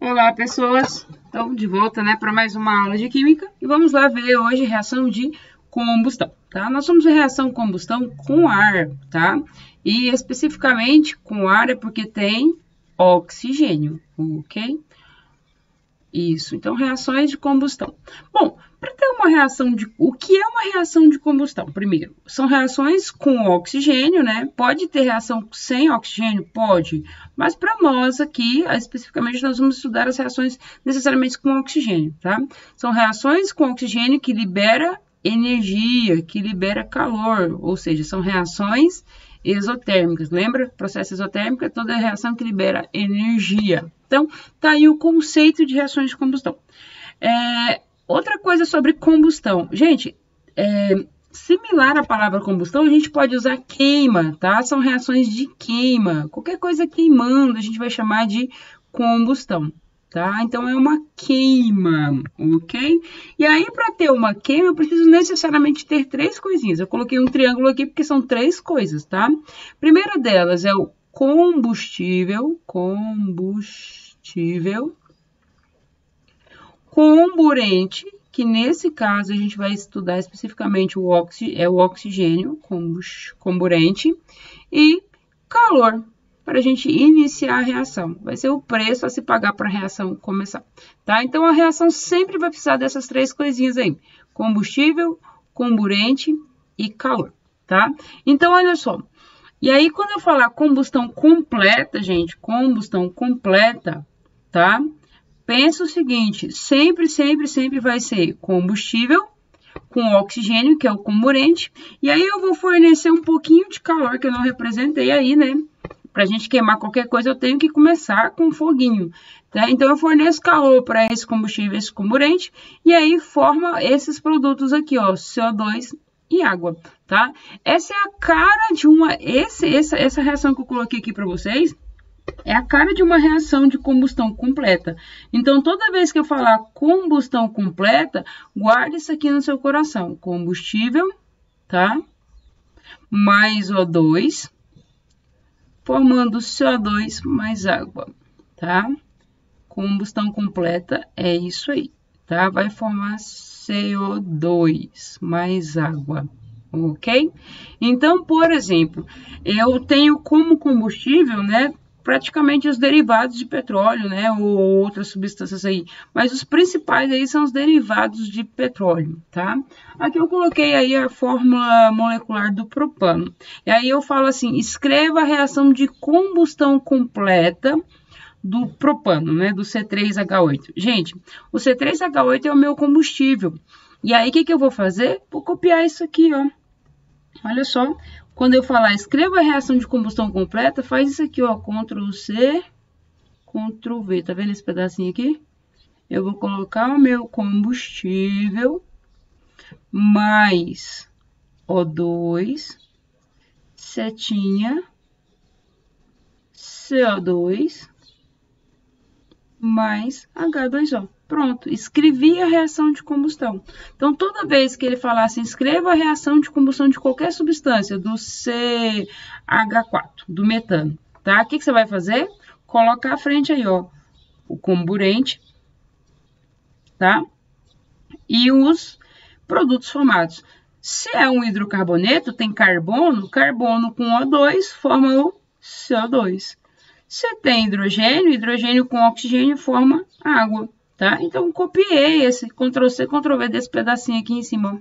Olá, pessoas! Então, de volta, né, para mais uma aula de Química. E vamos lá ver hoje reação de combustão, tá? Nós vamos ver reação combustão com ar, tá? E especificamente com ar é porque tem oxigênio, ok? Isso, então reações de combustão. Bom, para ter uma reação de... O que é uma reação de combustão? Primeiro, são reações com oxigênio, né? Pode ter reação sem oxigênio? Pode. Mas para nós aqui, especificamente, nós vamos estudar as reações necessariamente com oxigênio, tá? São reações com oxigênio que libera energia, que libera calor, ou seja, são reações exotérmicas. Lembra? Processo exotérmico é toda reação que libera energia. Então, tá aí o conceito de reações de combustão. Outra coisa sobre combustão. Gente, similar à palavra combustão, a gente pode usar queima, tá? São reações de queima. Qualquer coisa queimando, a gente vai chamar de combustão, tá? Então, é uma queima, ok? E aí, para ter uma queima, eu preciso necessariamente ter três coisinhas. Eu coloquei um triângulo aqui porque são três coisas, tá? A primeira delas é o combustível, comburente, que nesse caso a gente vai estudar especificamente o oxigênio, comburente, e calor, para a gente iniciar a reação. Vai ser o preço a se pagar para a reação começar, tá? Então, a reação sempre vai precisar dessas três coisinhas aí, combustível, comburente e calor, tá? Então, olha só. E aí, quando eu falar combustão completa, gente, combustão completa, tá? Pensa o seguinte, sempre vai ser combustível com oxigênio, que é o comburente, e aí eu vou fornecer um pouquinho de calor, que eu não representei aí, né? Pra gente queimar qualquer coisa, eu tenho que começar com foguinho, tá? Então, eu forneço calor para esse combustível, esse comburente, e aí forma esses produtos aqui, ó, CO2 e água, tá? Essa é a cara de uma... Essa reação que eu coloquei aqui para vocês é a cara de uma reação de combustão completa. Então, toda vez que eu falar combustão completa, guarde isso aqui no seu coração. Combustível, tá? Mais O2, formando CO2 mais água, tá? Combustão completa é isso aí, tá? Vai formar CO2 mais água, ok? Então, por exemplo, eu tenho como combustível, né, praticamente os derivados de petróleo, né, ou outras substâncias aí, mas os principais aí são os derivados de petróleo, tá? Aqui eu coloquei aí a fórmula molecular do propano, e aí eu falo assim, escreva a reação de combustão completa do propano, né, do C3H8. Gente, o C3H8 é o meu combustível. E aí, o que eu vou fazer? Vou copiar isso aqui, ó. Olha só, quando eu falar escreva a reação de combustão completa, faz isso aqui, ó, Ctrl+C, Ctrl+V. Tá vendo esse pedacinho aqui? Eu vou colocar o meu combustível mais O2, setinha, CO2, mais H2O. Pronto, escrevi a reação de combustão. Então, toda vez que ele falasse, escreva a reação de combustão de qualquer substância, do CH4, do metano, tá? O que você vai fazer? Colocar à frente aí, ó, o comburente, tá? E os produtos formados. Se é um hidrocarboneto, tem carbono, carbono com O2 forma o CO2. Se tem hidrogênio, hidrogênio com oxigênio forma água, tá? Então, copiei esse Ctrl+C, Ctrl+V desse pedacinho aqui em cima.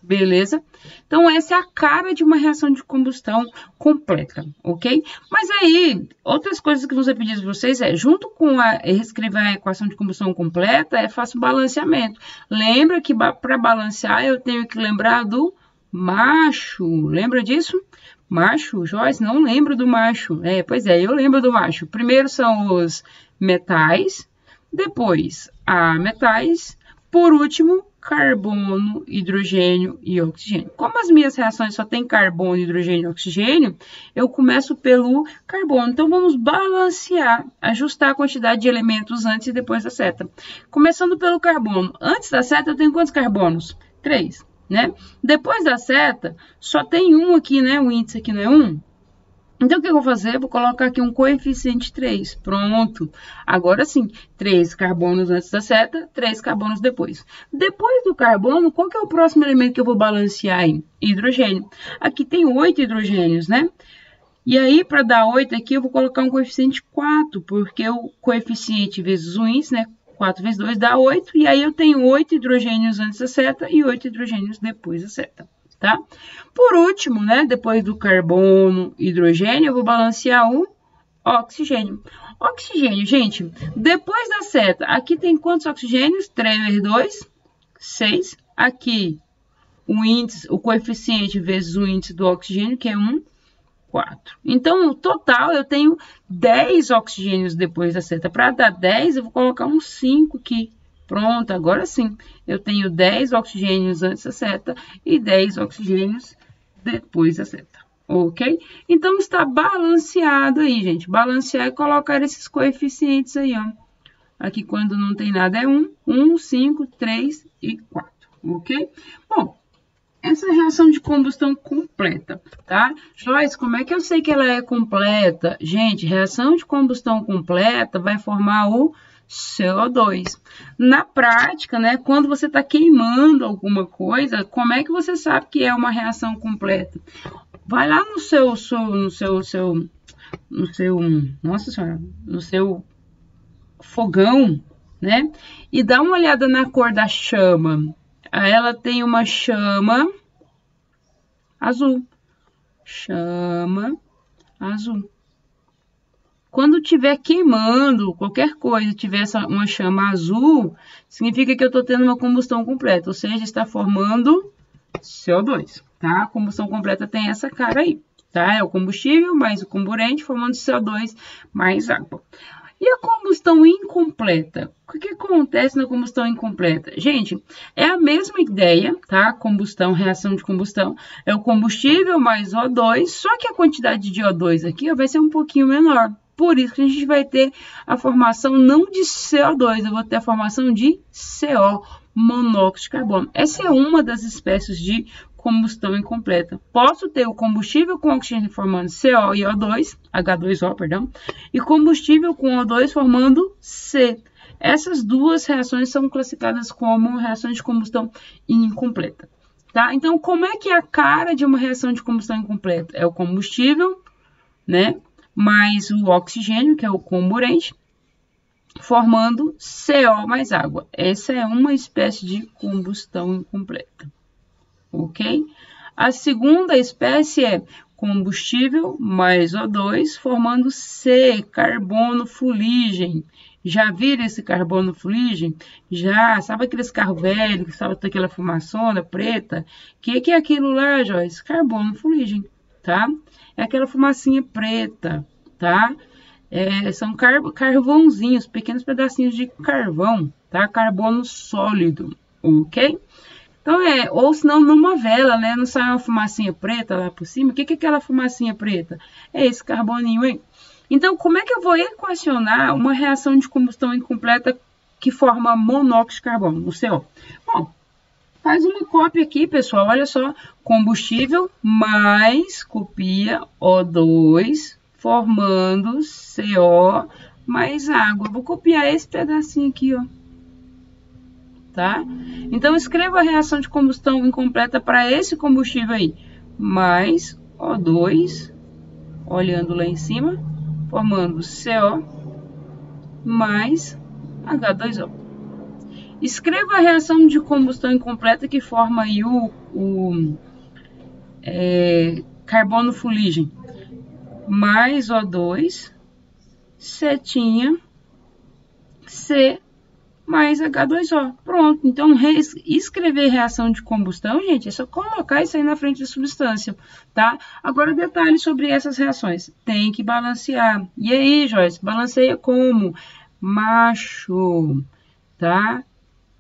Beleza? Então, essa é a cara de uma reação de combustão completa, ok? Mas aí, outras coisas que vão ser pedidas para vocês junto com escrever a equação de combustão completa, faço balanceamento. Lembra que para balancear eu tenho que lembrar do macho. Lembra disso? Macho, Joyce, não lembro do macho. Pois é, eu lembro do macho. Primeiro são os metais, depois metais, por último, carbono, hidrogênio e oxigênio. Como as minhas reações só tem carbono, hidrogênio e oxigênio, eu começo pelo carbono. Então, vamos balancear, ajustar a quantidade de elementos antes e depois da seta. Começando pelo carbono. Antes da seta, eu tenho quantos carbonos? 3. Né? Depois da seta, só tem um aqui, né? O índice aqui não é 1. Então, o que eu vou fazer? Vou colocar aqui um coeficiente 3. Pronto. Agora sim, 3 carbonos antes da seta, 3 carbonos depois. Depois do carbono, qual que é o próximo elemento que eu vou balancear aí? Hidrogênio. Aqui tem 8 hidrogênios, né? E aí, para dar 8 aqui, eu vou colocar um coeficiente 4, porque o coeficiente vezes o índice, né? 4 vezes 2 dá 8, e aí eu tenho 8 hidrogênios antes da seta e 8 hidrogênios depois da seta. Tá? Por último, né, depois do carbono e hidrogênio, eu vou balancear o oxigênio. Oxigênio, gente, depois da seta, aqui tem quantos oxigênios? 3 vezes 2, 6. Aqui, o índice, o coeficiente vezes o índice do oxigênio, que é 1, 4. Então, no total, eu tenho 10 oxigênios depois da seta. Para dar 10, eu vou colocar um 5 aqui. Pronto, agora sim, eu tenho 10 oxigênios antes da seta e 10 oxigênios depois da seta, ok? Então, está balanceado aí, gente. Balancear e colocar esses coeficientes aí, ó. Aqui, quando não tem nada, é 1, 5, 3 e 4, ok? Bom, essa é a reação de combustão completa, tá? Joyce, como é que eu sei que ela é completa? Gente, reação de combustão completa vai formar o CO2. Na prática, né, quando você está queimando alguma coisa, como é que você sabe que é uma reação completa? Vai lá no seu fogão, né, e dá uma olhada na cor da chama. Ela tem uma chama azul. Chama azul. Quando estiver queimando qualquer coisa, tiver uma chama azul, significa que eu estou tendo uma combustão completa, ou seja, está formando CO2, tá? A combustão completa tem essa cara aí, tá? É o combustível mais o comburente formando CO2 mais água. E a combustão incompleta? O que acontece na combustão incompleta? Gente, é a mesma ideia, tá? Combustão, reação de combustão, é o combustível mais O2, só que a quantidade de O2 aqui vai ser um pouquinho menor. Por isso que a gente vai ter a formação não de CO2, eu vou ter a formação de CO, monóxido de carbono. Essa é uma das espécies de combustão incompleta. Posso ter o combustível com oxigênio formando CO e O2, H2O, perdão, e combustível com O2 formando C. Essas duas reações são classificadas como reações de combustão incompleta. Tá? Então, como é que é a cara de uma reação de combustão incompleta? É o combustível, né? Mais o oxigênio, que é o comburente, formando CO mais água. Essa é uma espécie de combustão incompleta, ok? A segunda espécie é combustível mais O2, formando C, carbono fuligem. Já viram esse carbono fuligem? Já, sabe aqueles carros velhos, que sabe aquela fumaçona preta? O que é aquilo lá, Joyce? Carbono fuligem, tá? É aquela fumacinha preta, tá? São carvãozinhos, pequenos pedacinhos de carvão, tá? Carbono sólido, ok? Então, ou senão numa vela, né? Não sai uma fumacinha preta lá por cima. O que é aquela fumacinha preta? É esse carboninho aí. Então, como é que eu vou equacionar uma reação de combustão incompleta que forma monóxido de carbono, o CO? Bom, faz uma cópia aqui, pessoal. Olha só, combustível mais copia O2, formando CO mais água. Vou copiar esse pedacinho aqui, ó. Tá? Então, escreva a reação de combustão incompleta para esse combustível aí. Mais O2, olhando lá em cima, formando CO mais H2O. Escreva a reação de combustão incompleta que forma aí o carbono fuligem. Mais O2, setinha, C mais H2O. Pronto. Então, escrever reação de combustão, gente, é só colocar isso aí na frente da substância, tá? Agora, detalhes sobre essas reações. Tem que balancear. E aí, Joyce, balanceia como? Macho, tá?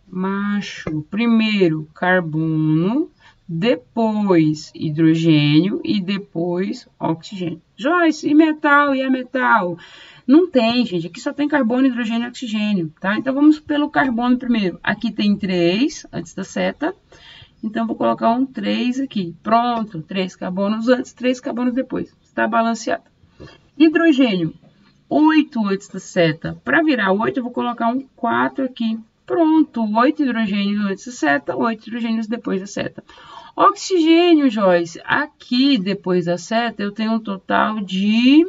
Macho. Primeiro, carbono, depois hidrogênio e depois oxigênio. Joyce, e metal? E a metal? Não tem, gente. Aqui só tem carbono, hidrogênio e oxigênio, tá? Então, vamos pelo carbono primeiro. Aqui tem 3 antes da seta. Então, vou colocar um 3 aqui. Pronto. 3 carbonos antes, 3 carbonos depois. está balanceada. Hidrogênio, 8 antes da seta. Para virar 8, eu vou colocar um 4 aqui. Pronto, 8 hidrogênios antes da seta, 8 hidrogênios depois da seta. Oxigênio, Joyce, aqui depois da seta eu tenho um total de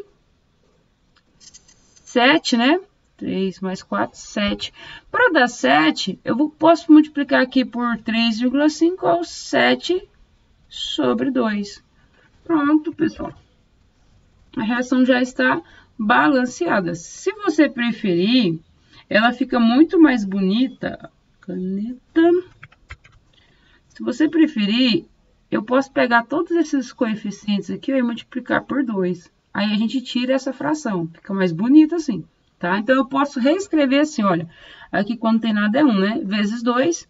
7, né? 3 mais 4, 7. Para dar 7, eu posso multiplicar aqui por 3,5 ao 7 sobre 2. Pronto, pessoal. A reação já está balanceada. Se você preferir, ela fica muito mais bonita. Caneta. Se você preferir, eu posso pegar todos esses coeficientes aqui e multiplicar por 2. Aí a gente tira essa fração. Fica mais bonito assim, tá? Então, eu posso reescrever assim, olha. Aqui, quando tem nada, é 1, né? Vezes 2.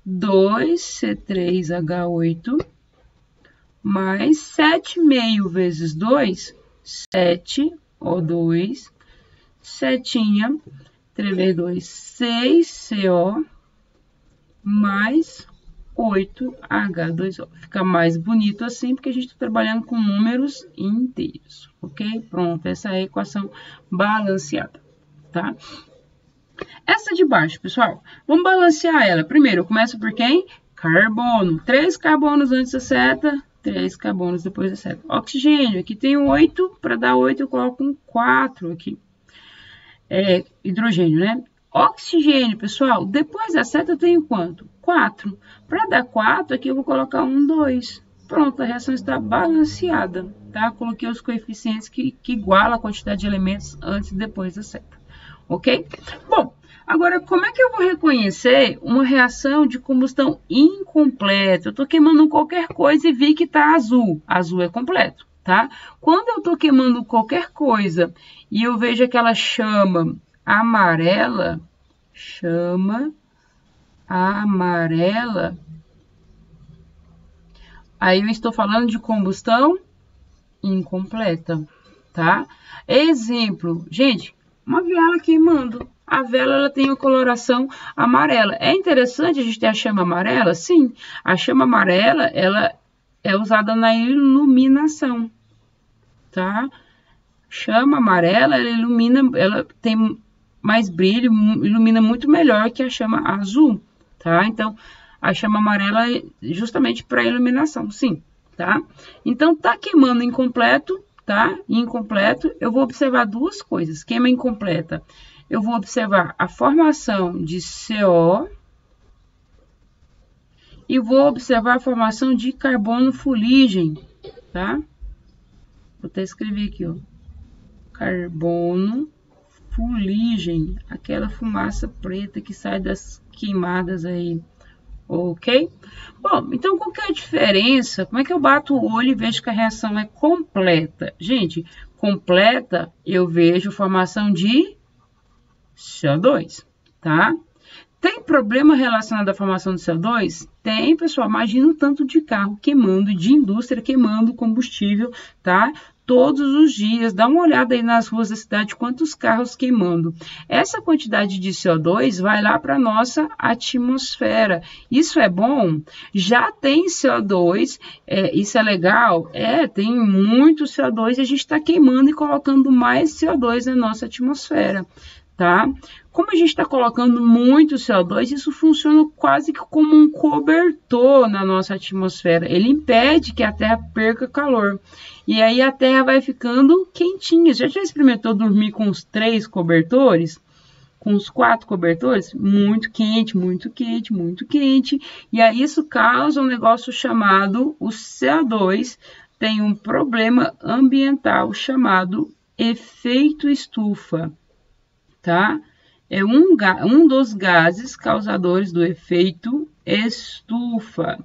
2C3H8 mais 7,5 vezes 2, 7O2, setinha, 3 vezes 2, 6CO, mais 8H2O. Fica mais bonito assim, porque a gente está trabalhando com números inteiros, ok? Pronto, essa é a equação balanceada, tá? Essa de baixo, pessoal, vamos balancear ela. Primeiro, eu começo por quem? Carbono. 3 carbonos antes da seta, 3 carbonos depois da seta. Oxigênio, aqui tem 8, para dar 8 eu coloco um 4 aqui. Hidrogênio, né? Oxigênio, pessoal, depois da seta eu tenho quanto? 4. Para dar 4, aqui eu vou colocar um 2. Pronto, a reação está balanceada, tá? Coloquei os coeficientes que igualam a quantidade de elementos antes e depois da seta, ok? Bom, agora, como é que eu vou reconhecer uma reação de combustão incompleta? Eu estou queimando qualquer coisa e vi que está azul. Azul é completo, tá? Quando eu estou queimando qualquer coisa e eu vejo aquela chama amarela, aí eu estou falando de combustão incompleta, tá? Exemplo, gente, uma vela queimando. A vela ela tem uma coloração amarela. É interessante a gente ter a chama amarela? Sim. A chama amarela ela é usada na iluminação, tá? Chama amarela, ela ilumina, ela tem mais brilho, ilumina muito melhor que a chama azul, tá? Então, a chama amarela é justamente para iluminação, sim, tá? Então, tá queimando incompleto, tá? Incompleto, eu vou observar duas coisas. Queima incompleta, eu vou observar a formação de CO e vou observar a formação de carbono fuligem, tá? Vou até escrever aqui, ó. Carbono fuligem, aquela fumaça preta que sai das queimadas aí, ok? Bom, então qual que é a diferença? Como é que eu bato o olho e vejo que a reação é completa? Gente, completa eu vejo formação de CO2, tá? Tem problema relacionado à formação de CO2? Tem, pessoal. Imagina o tanto de carro queimando, de indústria queimando combustível, tá? Todos os dias. Dá uma olhada aí nas ruas da cidade, quantos carros queimando. Essa quantidade de CO2 vai lá para a nossa atmosfera. Isso é bom? Já tem CO2, isso é legal? Tem muito CO2 e a gente está queimando e colocando mais CO2 na nossa atmosfera, tá? Como a gente está colocando muito CO2, isso funciona quase que como um cobertor na nossa atmosfera. Ele impede que a Terra perca calor. E aí a Terra vai ficando quentinha. Já experimentou dormir com os 3 cobertores? Com os 4 cobertores? Muito quente, muito quente, muito quente. E aí isso causa um negócio chamado, o CO2 tem um problema ambiental chamado efeito estufa, tá? É um dos gases causadores do efeito estufa.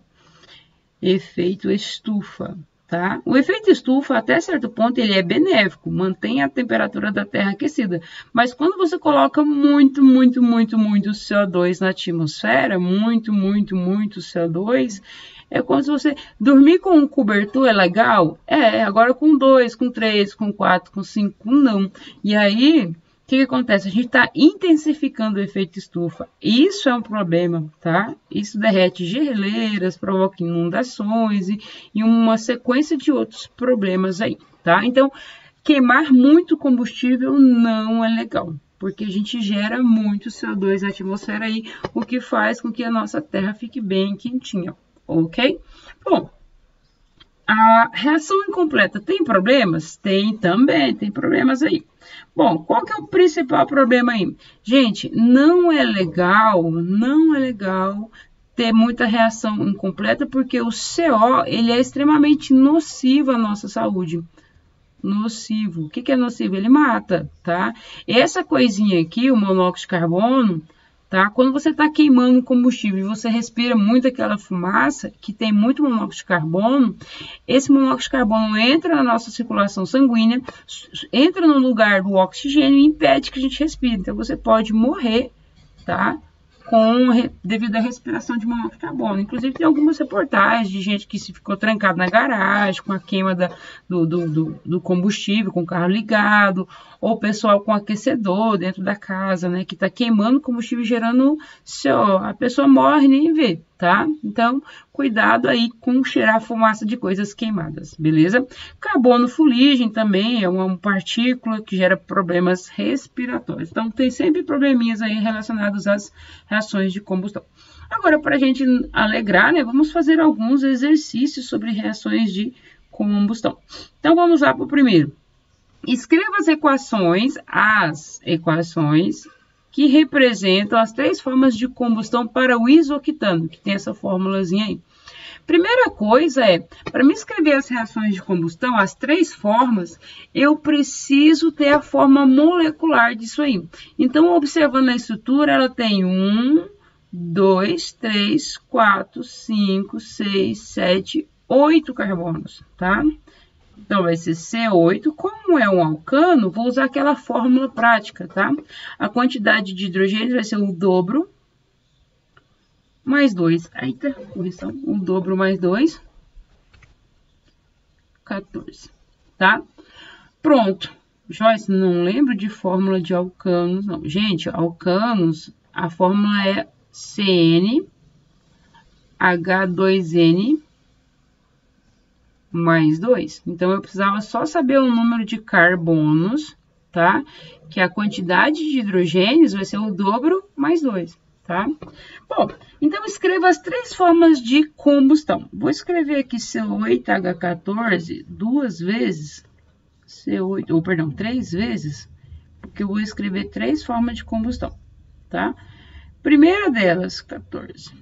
Efeito estufa, tá? O efeito estufa, até certo ponto, ele é benéfico, mantém a temperatura da Terra aquecida. Mas quando você coloca muito CO2 na atmosfera, muito CO2, é como se você dormir com um cobertor é legal? Agora com 2, com 3, com 4, com 5, não. E aí, o que acontece? A gente está intensificando o efeito estufa. Isso é um problema, tá? Isso derrete geleiras, provoca inundações e uma sequência de outros problemas aí, tá? tá? Então, queimar muito combustível não é legal, porque a gente gera muito CO2 na atmosfera aí, o que faz com que a nossa Terra fique bem quentinha, ok? Bom, a reação incompleta tem problemas? Tem também, tem problemas aí. Bom, qual que é o principal problema aí? Gente, não é legal ter muita reação incompleta, porque o CO, ele é extremamente nocivo à nossa saúde. Nocivo. O que é nocivo? Ele mata, tá? Essa coisinha aqui, o monóxido de carbono, tá? Quando você está queimando combustível e você respira muito aquela fumaça, que tem muito monóxido de carbono, esse monóxido de carbono entra na nossa circulação sanguínea, entra no lugar do oxigênio e impede que a gente respire. Então, você pode morrer, tá? Devido à respiração de monóxido de carbono. Inclusive, tem algumas reportagens de gente que se ficou trancada na garagem com a queima do combustível, com o carro ligado, ou pessoal com aquecedor dentro da casa, né, que está queimando combustível gerando CO. A pessoa morre e nem vê, tá? Então, cuidado aí com cheirar fumaça de coisas queimadas, beleza? Carbono fuligem também é uma partícula que gera problemas respiratórios. Então, tem sempre probleminhas aí relacionados às reações de combustão. Agora, para a gente alegrar, né, vamos fazer alguns exercícios sobre reações de combustão. Então, vamos lá para o primeiro. Escreva as equações que representam as 3 formas de combustão para o isoctano, que tem essa formulazinha aí. Primeira coisa é, para me escrever as reações de combustão, as 3 formas, eu preciso ter a forma molecular disso aí. Então, observando a estrutura, ela tem 1, 2, 3, 4, 5, 6, 7, 8 carbonos, tá? Então, vai ser C8. Como é um alcano, vou usar aquela fórmula prática, tá? A quantidade de hidrogênio vai ser o dobro mais 2. Eita, correção. O dobro mais 2. 14. Tá? Pronto. Joyce, não lembro de fórmula de alcanos, não. Gente, alcanos, a fórmula é CN H2N mais 2. Então, eu precisava só saber o número de carbonos, tá? Que a quantidade de hidrogênios vai ser o dobro mais 2, tá? Bom, então escreva as 3 formas de combustão. Vou escrever aqui C8H14 2 vezes, C8, ou perdão, 3 vezes, porque eu vou escrever 3 formas de combustão, tá? Primeira delas, 14.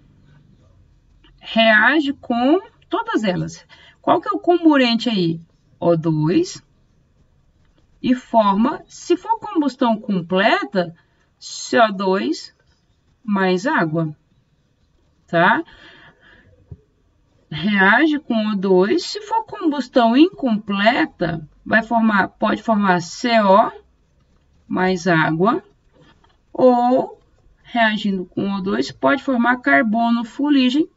Reage com todas elas. Qual que é o comburente aí? O2. E forma, se for combustão completa, CO2 mais água, tá? Reage com O2. Se for combustão incompleta, pode formar CO mais água, ou, reagindo com O2, pode formar carbono fuligem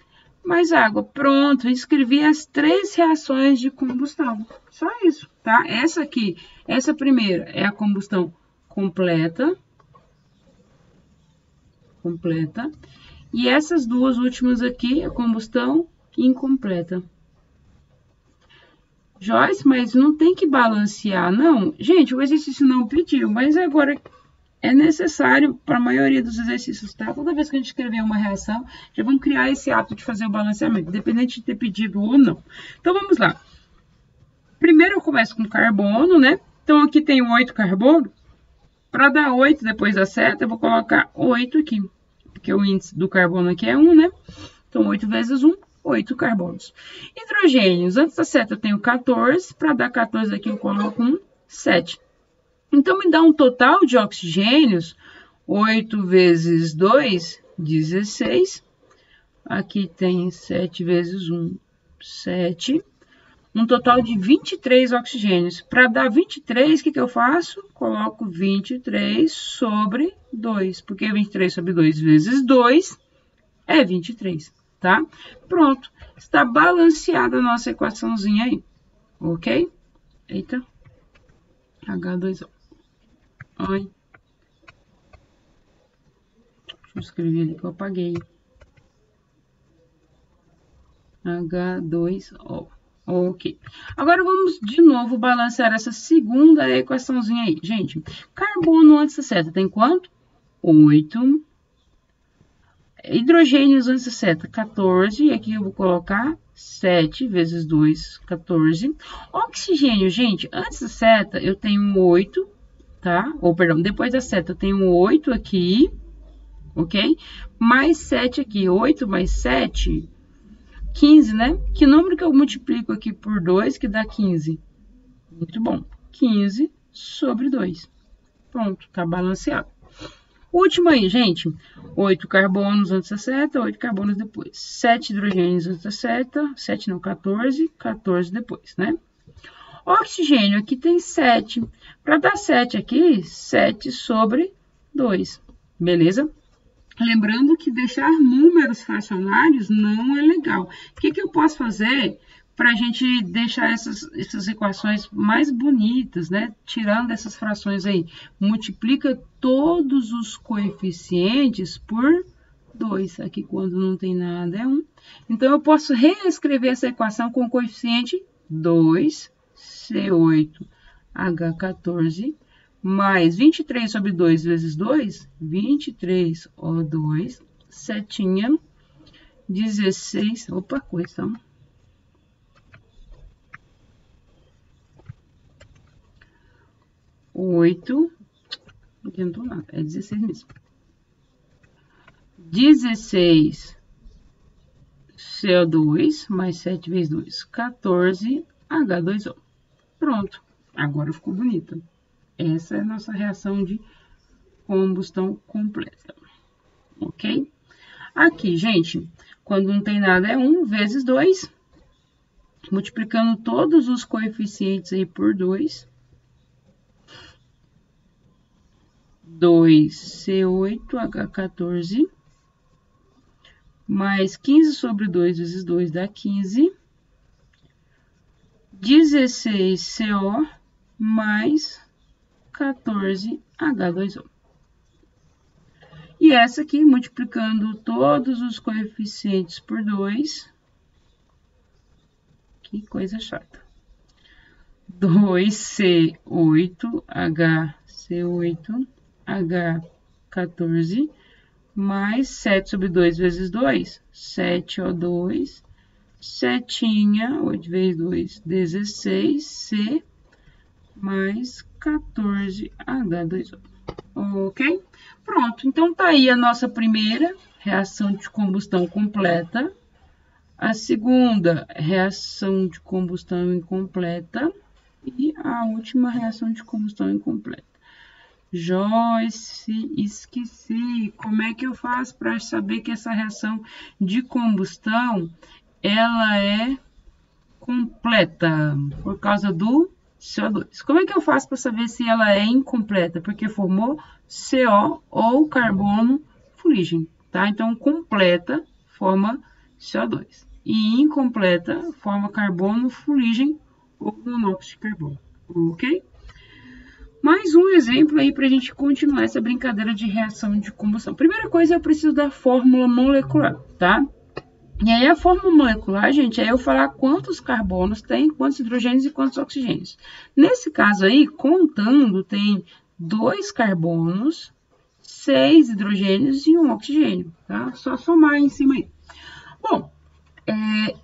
mais água. Pronto, escrevi as 3 reações de combustão. Só isso, tá? Essa aqui, essa primeira é a combustão completa. E essas 2 últimas aqui é a combustão incompleta. Joyce, mas não tem que balancear, não? Gente, o exercício não pediu, mas agora é necessário para a maioria dos exercícios, tá? Toda vez que a gente escrever uma reação, já vamos criar esse hábito de fazer o balanceamento, independente de ter pedido ou não. Então, vamos lá. Primeiro eu começo com carbono, né? Então, aqui tem 8 carbono. Para dar 8 depois da seta, eu vou colocar 8 aqui. Porque o índice do carbono aqui é 1, né? Então, 8 vezes 1, 8 carbonos. Hidrogênios, antes da seta eu tenho 14. Para dar 14 aqui, eu coloco 1, 7. Então, me dá um total de oxigênios, 8 vezes 2, 16. Aqui tem 7 vezes 1, 7. Um total de 23 oxigênios. Para dar 23, o que eu faço? Coloco 23 sobre 2. Porque 23 sobre 2 vezes 2 é 23, tá? Pronto. Está balanceada a nossa equaçãozinha aí. Ok? Eita. H2O. Ai. Deixa eu escrever ali que eu apaguei. H2O. Ok. Agora, vamos de novo balancear essa segunda equaçãozinha aí. Gente, carbono antes da seta tem quanto? 8. Hidrogênios antes da seta, 14. E aqui eu vou colocar 7 vezes 2, 14. Oxigênio, gente, antes da seta eu tenho 8, tá? Ou, perdão, depois da seta eu tenho 8 aqui, ok? Mais 7 aqui, 8 mais 7, 15, né? Que número que eu multiplico aqui por 2 que dá 15? Muito bom, 15 sobre 2. Pronto, tá balanceado. Último aí, gente, 8 carbonos antes da seta, 8 carbonos depois. 7 hidrogênios antes da seta, 7 não, 14, 14 depois, né? Oxigênio, aqui tem 7. Para dar 7 aqui, 7 sobre 2, beleza? Lembrando que deixar números fracionários não é legal. O que eu posso fazer para a gente deixar essas equações mais bonitas, né? Tirando essas frações aí, multiplica todos os coeficientes por 2. Aqui, quando não tem nada, é 1. Então, eu posso reescrever essa equação com o coeficiente 2C8H14 mais 23 sobre 2 vezes 2, 23O2, setinha, 16, opa, correção. 8, não adiantou nada, é 16 mesmo. 16 CO2 mais 7 vezes 2, 14 H2O. Pronto, agora ficou bonita. Essa é a nossa reação de combustão completa, ok? Aqui, gente, quando não tem nada é 1 vezes 2, multiplicando todos os coeficientes aí por 2. 2C8H14 mais 15 sobre 2 vezes 2 dá 15. 16CO mais 14H2O. E essa aqui, multiplicando todos os coeficientes por 2. Que coisa chata. 2C8H14 mais 7 sobre 2 vezes 2, 7O2, setinha, 8 vezes 2, 16C, mais 14H2O. Ok? Pronto, então tá aí a nossa primeira reação de combustão completa. A segunda, reação de combustão incompleta. E a última reação de combustão incompleta. Joyce, esqueci. Como é que eu faço para saber que essa reação de combustão ela é completa por causa do CO2? Como é que eu faço para saber se ela é incompleta? Porque formou CO ou carbono fuligem, tá? Então, completa forma CO2 e incompleta forma carbono fuligem ou monóxido de carbono, ok? Mais um exemplo aí para a gente continuar essa brincadeira de reação de combustão. Primeira coisa, eu preciso da fórmula molecular, tá? E aí, a fórmula molecular, gente, é eu falar quantos carbonos tem, quantos hidrogênios e quantos oxigênios. Nesse caso aí, contando, tem 2 carbonos, 6 hidrogênios e 1 oxigênio, tá? Só somar em cima aí. Bom,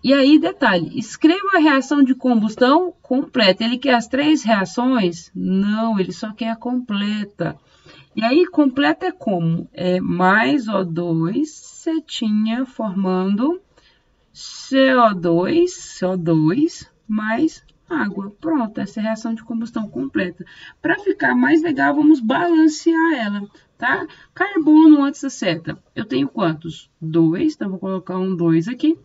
e aí, detalhe, escreva a reação de combustão completa. Ele quer as 3 reações? Não, ele só quer a completa. E aí, completa é como? É mais O2, setinha, formando CO2 mais água. Pronto, essa é a reação de combustão completa. Para ficar mais legal, vamos balancear ela, tá? Carbono antes da seta. Eu tenho quantos? 2, então vou colocar um 2 aqui.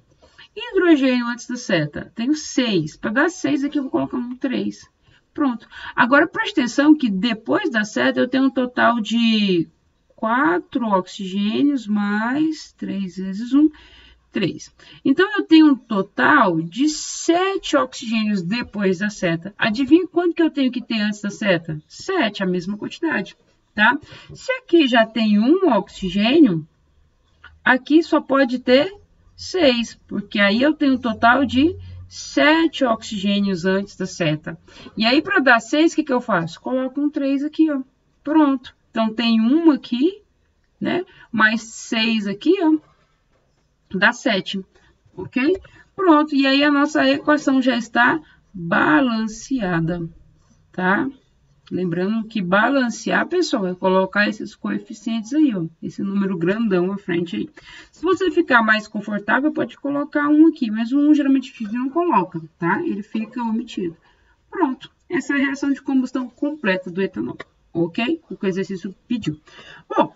Hidrogênio antes da seta. Tenho 6. Para dar 6 aqui, eu vou colocar um 3. Pronto. Agora, preste atenção que depois da seta eu tenho um total de 4 oxigênios mais 3 vezes 1, 3. Então, eu tenho um total de 7 oxigênios depois da seta. Adivinha quanto que eu tenho que ter antes da seta? 7, a mesma quantidade, tá? Se aqui já tem um oxigênio, aqui só pode ter 6, porque aí eu tenho um total de 7 oxigênios antes da seta. E aí, para dar 6, o que eu faço? Coloco um 3 aqui, ó. Pronto. Então, tem uma aqui, né? Mais 6 aqui, ó. Dá 7, ok? Pronto. E aí, a nossa equação já está balanceada, tá? Lembrando que balancear, pessoal, é colocar esses coeficientes aí, ó. Esse número grandão à frente aí. Se você ficar mais confortável, pode colocar um aqui. Mas o 1 geralmente a gente não coloca, tá? Ele fica omitido. Pronto. Essa é a reação de combustão completa do etanol. Ok? O que o exercício pediu. Bom,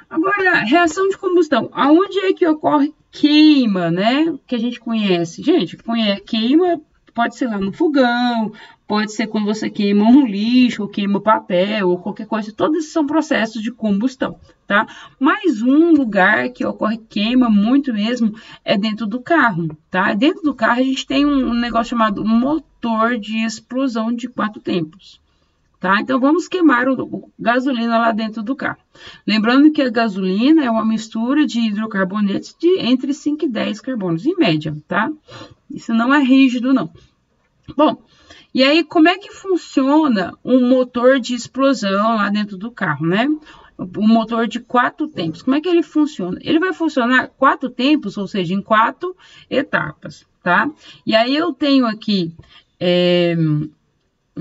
agora, reação de combustão. Aonde é que ocorre queima, né? Que a gente conhece. Gente, queima pode ser lá no fogão, pode ser quando você queima um lixo, ou queima papel, ou qualquer coisa. Todos esses são processos de combustão, tá? Mas um lugar que ocorre queima muito mesmo é dentro do carro, tá? Dentro do carro a gente tem um negócio chamado motor de explosão de 4 tempos. Tá? Então, vamos queimar gasolina lá dentro do carro. Lembrando que a gasolina é uma mistura de hidrocarbonetos de entre 5 e 10 carbonos, em média, tá? Isso não é rígido, não. Bom, e aí, como é que funciona um motor de explosão lá dentro do carro, né? O motor de 4 tempos. Como é que ele funciona? Ele vai funcionar 4 tempos, ou seja, em 4 etapas, tá? E aí, eu tenho aqui...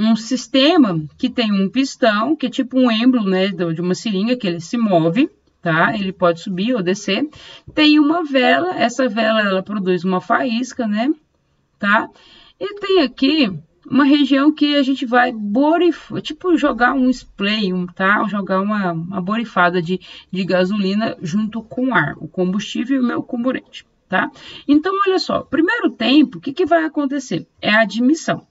um sistema que tem um pistão, que é tipo um êmbolo, né, de uma seringa, que ele se move, tá? Ele pode subir ou descer. Tem uma vela, essa vela, ela produz uma faísca, né? Tá? E tem aqui uma região que a gente vai borifar, tipo jogar um spray, tá? Jogar uma borifada de gasolina junto com o ar, o combustível e o meu comburente, tá? Então, olha só, primeiro tempo, o que vai acontecer? É a admissão.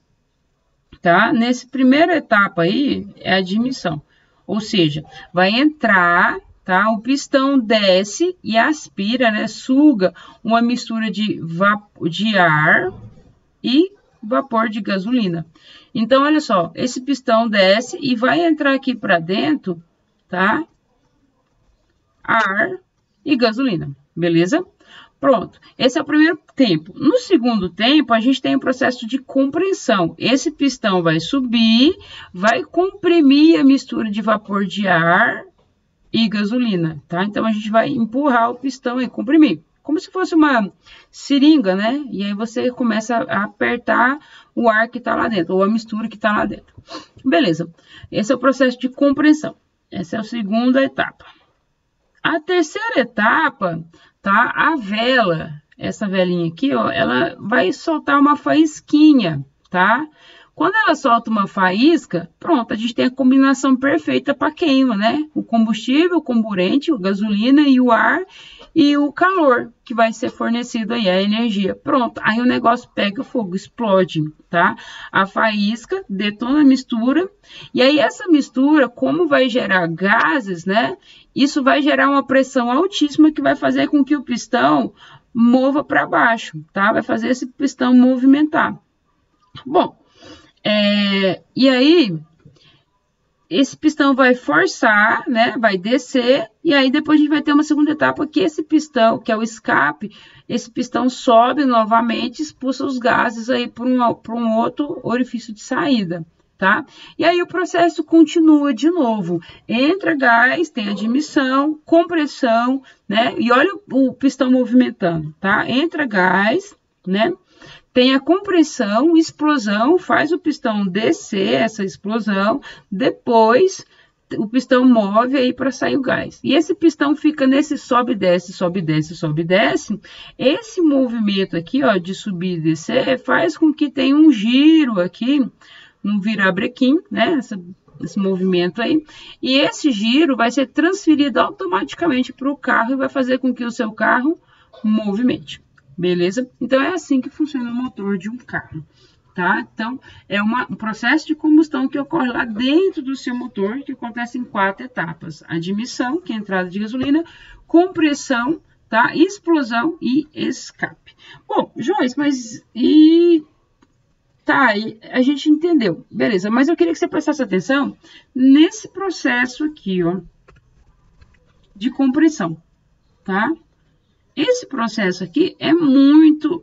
Tá? Nessa primeira etapa aí, é a admissão. Ou seja, vai entrar, tá? O pistão desce e aspira, né? Suga uma mistura de ar e vapor de gasolina. Então, olha só, esse pistão desce e vai entrar aqui para dentro, tá? Ar e gasolina, beleza? Pronto, esse é o primeiro tempo. No segundo tempo, a gente tem o processo de compressão. Esse pistão vai subir, vai comprimir a mistura de vapor de ar e gasolina, tá? Então, a gente vai empurrar o pistão e comprimir. Como se fosse uma seringa, né? E aí você começa a apertar o ar que está lá dentro, ou a mistura que está lá dentro. Beleza, esse é o processo de compressão. Essa é a segunda etapa. A terceira etapa, tá? A vela, essa velinha aqui, ó, ela vai soltar uma faísquinha, tá? Quando ela solta uma faísca, pronto, a gente tem a combinação perfeita para queima, né? O combustível, o comburente, a gasolina e o ar e o calor que vai ser fornecido aí, a energia. Pronto, aí o negócio pega fogo, explode, tá? A faísca detona a mistura e aí essa mistura, como vai gerar gases, né? Isso vai gerar uma pressão altíssima que vai fazer com que o pistão mova para baixo, tá? Vai fazer esse pistão movimentar. Bom, e aí, esse pistão vai forçar, né? Vai descer, e aí depois a gente vai ter uma segunda etapa que esse pistão, que é o escape, esse pistão sobe novamente, expulsa os gases aí para um outro orifício de saída, tá? E aí o processo continua de novo. Entra gás, tem admissão, compressão, né? E olha o pistão movimentando, tá? Entra gás, né? Tem a compressão, explosão, faz o pistão descer essa explosão, depois o pistão move aí para sair o gás. E esse pistão fica nesse sobe, desce, sobe, desce, sobe, desce. Esse movimento aqui, ó, de subir e descer, faz com que tenha um giro aqui, um virabrequim, né, esse movimento aí. E esse giro vai ser transferido automaticamente para o carro e vai fazer com que o seu carro movimente. Beleza? Então, é assim que funciona o motor de um carro, tá? Então, é um processo de combustão que ocorre lá dentro do seu motor, que acontece em 4 etapas. Admissão, que é a entrada de gasolina, compressão, tá? Explosão e escape. Bom, Joyce, mas tá, a gente entendeu. Beleza, mas eu queria que você prestasse atenção nesse processo aqui, ó, de compressão, tá? Esse processo aqui é muito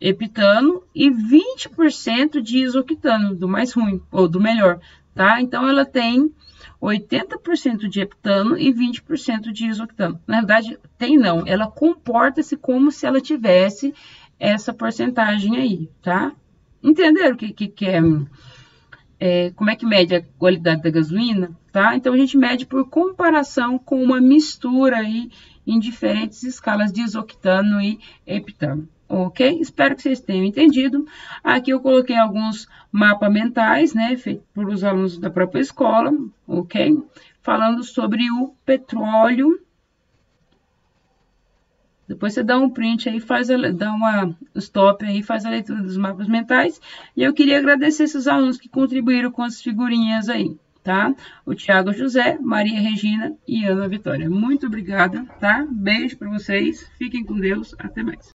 heptano e 20% de isoctano, do mais ruim, ou do melhor, tá? Então, ela tem 80% de heptano e 20% de isoctano. Na verdade, tem não, ela comporta-se como se ela tivesse essa porcentagem aí, tá? Entenderam o que é, como é que mede a qualidade da gasolina, tá? Então, a gente mede por comparação com uma mistura aí em diferentes escalas de isoctano e heptano. Ok? Espero que vocês tenham entendido. Aqui eu coloquei alguns mapas mentais, né, feitos por os alunos da própria escola, ok? Falando sobre o petróleo. Depois você dá um print aí, dá uma stop aí, faz a leitura dos mapas mentais. E eu queria agradecer esses alunos que contribuíram com as figurinhas aí, tá? O Thiago José, Maria Regina e Ana Vitória. Muito obrigada, tá? Beijo para vocês, fiquem com Deus, até mais.